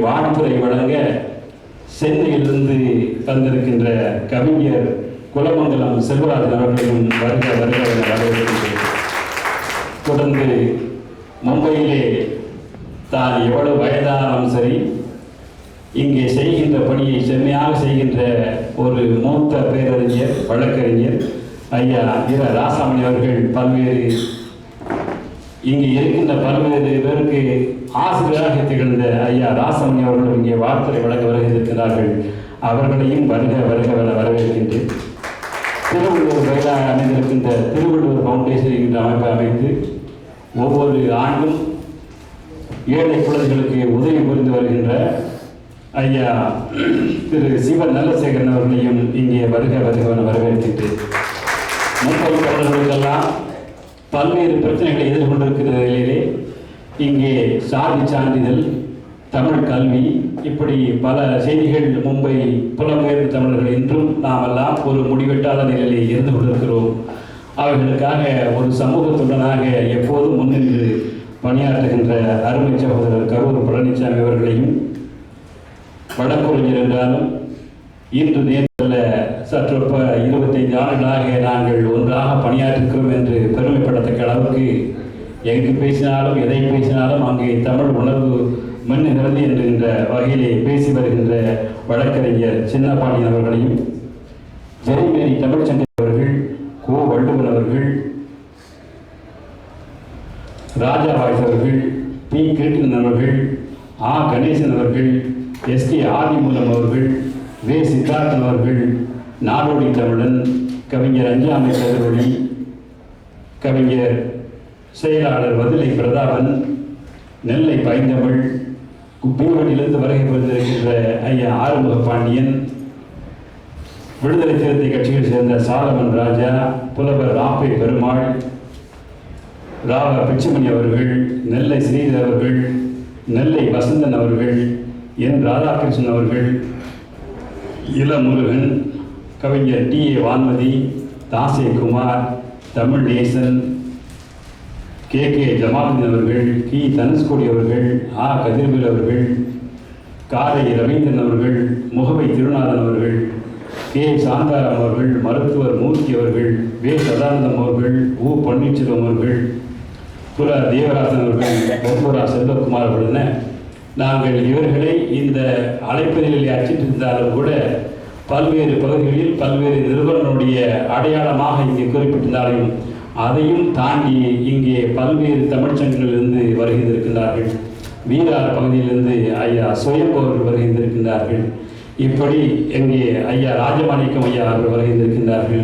வாழ்த்துறை வழங்க சென்னையிலிருந்து வந்திருக்கின்ற கவிஞர் குலமங்கலம் செல்வராஜன் அவர்களையும் வருக வருக என வரவேற்கின்றேன். தொடர்ந்து மும்பையிலே தான் எவ்வளவு வயதானாலும் சரி இங்கே செய்கின்ற பணியை செம்மையாக செய்கின்ற ஒரு மூத்த பேரறிஞர் வழக்கறிஞர் ஐயா இர ராசாமணி அவர்கள் பல்வேறு இங்கே இருக்கின்ற பல்வேறு பேருக்கு ஆசிரியராக திகழ்ந்த ஐயா ராசாமணி அவர்கள் இங்கே வாழ்த்துறை வழங்க வருகிறார்கள். அவர்களையும் வருக வருக என வரவேற்கின்றேன். திருவள்ளுவர் வயதாக அமைந்திருக்கின்ற திருவள்ளுவர் ஃபவுண்டேஷன் என்ற அமைப்பை அமைத்து ஒவ்வொரு ஆண்டும் ஏழை குழந்தைகளுக்கு உதவி புரிந்து வருகின்ற ஐயா திரு சிவ நல்லசேகரன் அவர்களையும் இங்கே வருக வருக என வரவேற்கின்றேன். மும்பை தமிழர்களுக்கெல்லாம் பல்வேறு பிரச்சனைகளை எதிர்கொண்டிருக்கிற நிலையிலே இங்கே சாதி சான்றிதழ், தமிழ் கல்வி, இப்படி பல செய்திகள் மும்பை புலம்பெயர்ந்த தமிழர்கள் இன்றும் நாமெல்லாம் ஒரு முடிவெட்டாத நிலையிலே இருந்து கொண்டிருக்கிறோம். அவர்களுக்காக ஒரு சமூக தொண்டனாக எப்போதும் முன்னின்று பணியாற்றுகின்ற அருமை சகோதரர் கரூர் பழனிசாமி அவர்களையும் வழக்கறிஞர் என்றாலும் இன்று நேற்றில் சற்றொப்ப 25 ஆண்டுகளாக நாங்கள் ஒன்றாக பணியாற்றுகிறோம் என்று பெருமைப்படத்தக்க அளவுக்கு எங்கு பேசினாலும் எதை பேசினாலும் அங்கே தமிழ் உணர்வு மின்னுகிறது என்கின்ற வகையிலே பேசி வருகின்ற வழக்கறிஞர் சின்னபாண்டியன் அவர்களையும், ஜெரிமேரி தமிழ்ச்சங்கர் அவர்கள், கோ வள்ளுவன் அவர்கள், ராஜா வாய்ஸ் அவர்கள், பி கிருட்டிணன் அவர்கள், ஆ கணேசன் அவர்கள், எஸ்டி ஆதிமூலம் அவர்கள், வே சித்தார்த்தன் அவர்கள், நாடோடி தமிழன், கவிஞர் அஞ்சாமை கதிரொளி, கவிஞர் செயலாளர் வதிலை பிரதாபன், நெல்லை பைந்தமிழ், பீவடியிலிருந்து வருகை புரிந்திருக்கின்ற ஐயா ஆறுமுக பாண்டியன், விடுதலை சிறுத்தை கட்சியில் சேர்ந்த சாலமன் ராஜா, புலவர் ராப்பை பெருமாள், ராவ பிச்சமணி அவர்கள், நெல்லை ஸ்ரீதர் அவர்கள், நெல்லை வசந்தன் அவர்கள், என் ராதாகிருஷ்ணன் அவர்கள், இளமுருகன், கவிஞர் டி ஏ வான்மதி, தாசே குமார், தமிழ் நேசன், கே கே ஜமாலுதீன் அவர்கள், கி தனுஷ்கோடி அவர்கள், ஆ கதிர்வேல் அவர்கள், காரை ரவீந்திரன் அவர்கள், முகவை திருநாதன் அவர்கள், கே சாந்தாராம் அவர்கள், மருத்துவர் மூர்த்தி அவர்கள், வே சதானந்தம் அவர்கள், உ பன்னீர்செல்வம் அவர்கள், புர தேவராசன் அவர்கள், பொன்புரா செல்வகுமார் அவர்கள் என நாங்கள் இவர்களை இந்த அழைப்பதிலே அச்சிட்டிருந்தாலும் கூட பல்வேறு பகுதிகளில் பல்வேறு நிறுவனங்களுடைய அடையாளமாக இங்கே குறிப்பிட்டிருந்தாலும் அதையும் தாண்டி இங்கே பல்வேறு தமிழ்ச்சங்கங்களிலிருந்து வருகின்றிருக்கின்றார்கள். வீரார் பகுதியிலிருந்து ஐயா சுயம்பு அவர்கள் வருகின்றிருக்கின்றார்கள். இப்படி எங்கே ஐயா ராஜமாணிக்கம் ஐயா அவர்கள் வருகின்றிருக்கின்றார்கள்.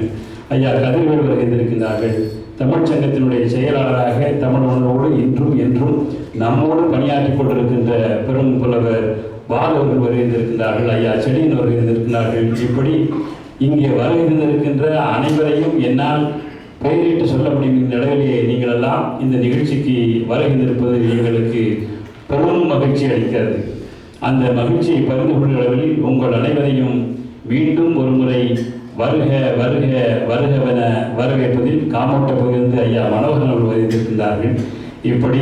ஐயா கதிர்வேல் வருகின்றிருக்கின்றார்கள். தமிழ்ச்சங்கத்தினுடைய செயலாளராக தமிழ் உணர்வோடு இன்றும் என்றும் நம்மோடு பணியாற்றி கொண்டிருக்கின்ற பெரும் புலவர் பால் அவர்கள் வருகின்றிருக்கின்றார்கள். ஐயா செடியன் வருகின்றிருக்கிறார்கள். இப்படி இங்கே வருகின்றிருக்கின்ற அனைவரையும் என்னால் பெயரிட்டு சொல்ல முடியும். இந்த நிலையிலே நீங்கள் எல்லாம் இந்த நிகழ்ச்சிக்கு வருகின்றிருப்பது எங்களுக்கு பெரும் மகிழ்ச்சி அளிக்கிறது. அந்த மகிழ்ச்சியை பகிர்ந்து கொள்கிற அளவில் உங்கள் அனைவரையும் மீண்டும் ஒரு முறை வருக வருக வருகவென வரவேற்பதில் காமோட்ட பகிர்ந்து ஐயா மனோகரன் அவர்கள் வருகின்றிருக்கின்றார்கள். இப்படி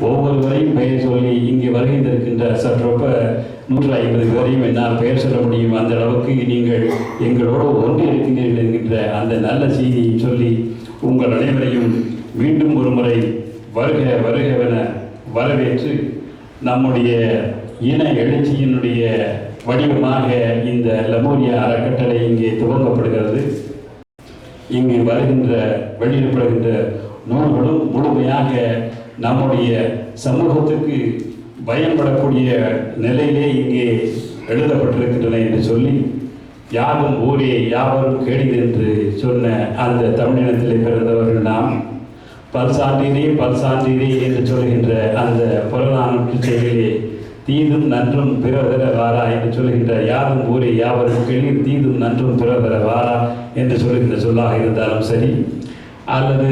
ஒவ்வொருவரையும் பெயர் சொல்லி இங்கே வருகின்றிருக்கின்ற சற்றொப்ப 150 பேரையும் என்னால் பெயர் சொல்ல முடியும். அந்த அளவுக்கு நீங்கள் எங்களோடு ஒன்றி இருக்கின்றீர்கள் என்கின்ற அந்த நல்ல செய்தியை சொல்லி உங்கள் அனைவரையும் மீண்டும் ஒரு முறை வருக வருகவென வரவேற்று நம்முடைய இன எழுச்சியினுடைய வடிவமாக இந்த லெமோரியா அறக்கட்டளை இங்கே துவங்கப்படுகிறது. இங்கு வருகின்ற வெளியிடப்படுகின்ற நூல்களும் முழுமையாக நம்முடைய சமூகத்துக்கு பயன்படக்கூடிய நிலையிலே இங்கே எழுதப்பட்டிருக்கின்றன என்று சொல்லி யாரும் ஊரே யாவரும் கேடிது என்று சொன்ன அந்த தமிழினத்திலே பிறந்தவர்கள் நாம். பல்சான்றீரே பல்சான்றீரே என்று சொல்கின்ற அந்த புறநானூற்று செயலிலே தீதும் நன்றும் பிறதர வாரா என்று சொல்கின்ற யாரும் ஊரே யாவரும் கேளீர் தீதும் நன்றும் பிறதர வாரா என்று சொல்கின்ற சொல்லாக இருந்தாலும் சரி, அல்லது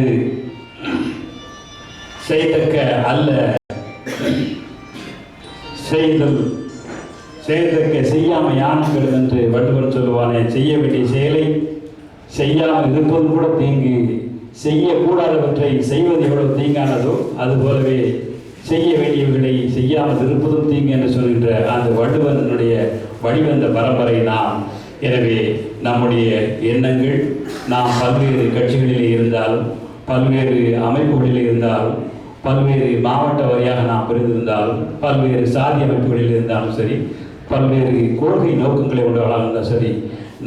செய்தக்க அல்ல செய்தல் செய்தக்க செய்யாமல் யானுங்கள் என்று வள்ளுவன் சொல்லுவானே, செய்ய வேண்டிய செயலை செய்யாமல் இருப்பது கூட தீங்கு, செய்யக்கூடாதவற்றை செய்வது எவ்வளவு தீங்கானதோ அதுபோலவே செய்ய வேண்டியவர்களை செய்யாமல் இருப்பதும் தீங்கு என்று சொல்கின்ற அந்த வள்ளுவனுடைய வழிவந்த பரம்பரை நாம். எனவே நம்முடைய எண்ணங்கள், நாம் பல்வேறு கட்சிகளிலே இருந்தாலும், பல்வேறு அமைப்புகளில் இருந்தாலும், பல்வேறு மாவட்ட வாரியாக நாம் பிரிந்திருந்தாலும், பல்வேறு சாதி அமைப்புகளில் இருந்தாலும் சரி, பல்வேறு கொள்கை நோக்கங்களை உடையவர்களாக இருந்தாலும் சரி,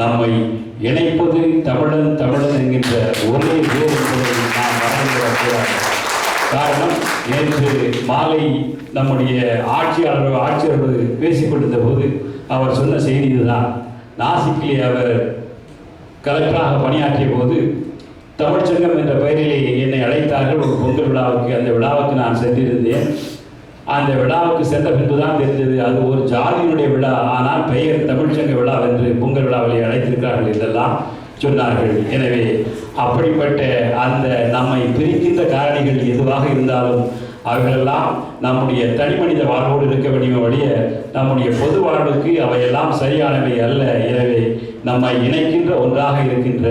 நம்மை இணைப்பது தமிழன் தமிழன் என்கின்ற ஒரே வேறு என்பதை நாம் மறந்துவிடக்கூடாது. காரணம், நேற்று மாலை நம்முடைய ஆட்சியாளரோடு பேசிக்கொண்டிருந்த போது அவர் சொன்ன செய்தி இதுதான். நாசிக்கிலே அவர் கலெக்டராக பணியாற்றிய போது தமிழ்ச்சங்கம் என்ற பெயரிலே என்னை அழைத்தார்கள் ஒரு பொங்கல் விழாவுக்கு. அந்த விழாவுக்கு நான் சென்றிருந்தேன். அந்த விழாவுக்கு சென்ற பின்புதான் தெரிந்தது அது ஒரு ஜாதியினுடைய விழா, ஆனால் பெயர் தமிழ்ச்சங்க விழா என்று பொங்கல் விழாவிலே அழைத்திருக்கிறார்கள் என்றெல்லாம் சொன்னார்கள். எனவே அப்படிப்பட்ட அந்த நம்மை பிரிக்கின்ற காரணிகள் எதுவாக இருந்தாலும் அவைகளெல்லாம் நம்முடைய தனிமனித வாழ்வோடு இருக்க வேண்டிய வழிய நம்முடைய பொது வாழ்வுக்கு அவையெல்லாம் சரியானவை அல்ல. எனவே நம்மை இணைக்கின்ற ஒன்றாக இருக்கின்ற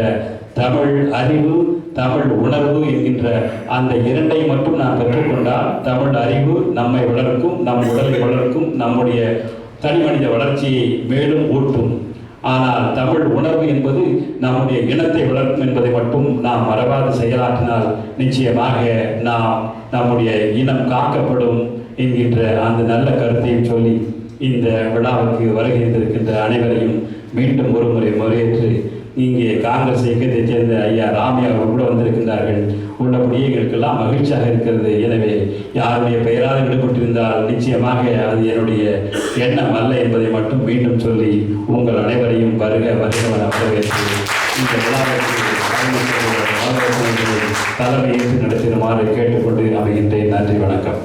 தமிழ் அறிவு, தமிழ் உணர்வு என்கின்ற அந்த இரண்டை மட்டும் நாம் பெற்றுக்கொண்டால் தமிழ் அறிவு நம்மை வளர்க்கும், நம் உடலை வளர்க்கும், நம்முடைய தனிமனித வளர்ச்சியை மேலும் ஊட்டும். ஆனால் தமிழ் உணர்வு என்பது நம்முடைய இனத்தை வளர்க்கும் என்பதை மட்டும் நாம் மறவாது செயலாற்றினால் நிச்சயமாக நாம் நம்முடைய இனம் காக்கப்படும் என்கின்ற அந்த நல்ல கருத்தையும் சொல்லி இந்த விழாவுக்கு வருகின்றிருக்கின்ற அனைவரையும் மீண்டும் ஒரு முறை முறையேற்று இங்கே காங்கிரஸ் இயக்கத்தைச் சேர்ந்த ஐயா ராமையா கூட வந்திருக்கின்றார்கள். உள்ளபடியே எங்களுக்கெல்லாம் மகிழ்ச்சியாக இருக்கிறது. எனவே யாருடைய பெயரால் ஈடுபட்டிருந்தால் நிச்சயமாக அது என்னுடைய எண்ணம் அல்ல என்பதை மட்டும் மீண்டும் சொல்லி உங்கள் அனைவரையும் வருக வருகவன வரவேற்று இந்த விழாவிற்கு தலைமையேற்று நடத்திடுமாறு கேட்டுக்கொண்டு அமைகின்றேன். நன்றி, வணக்கம்.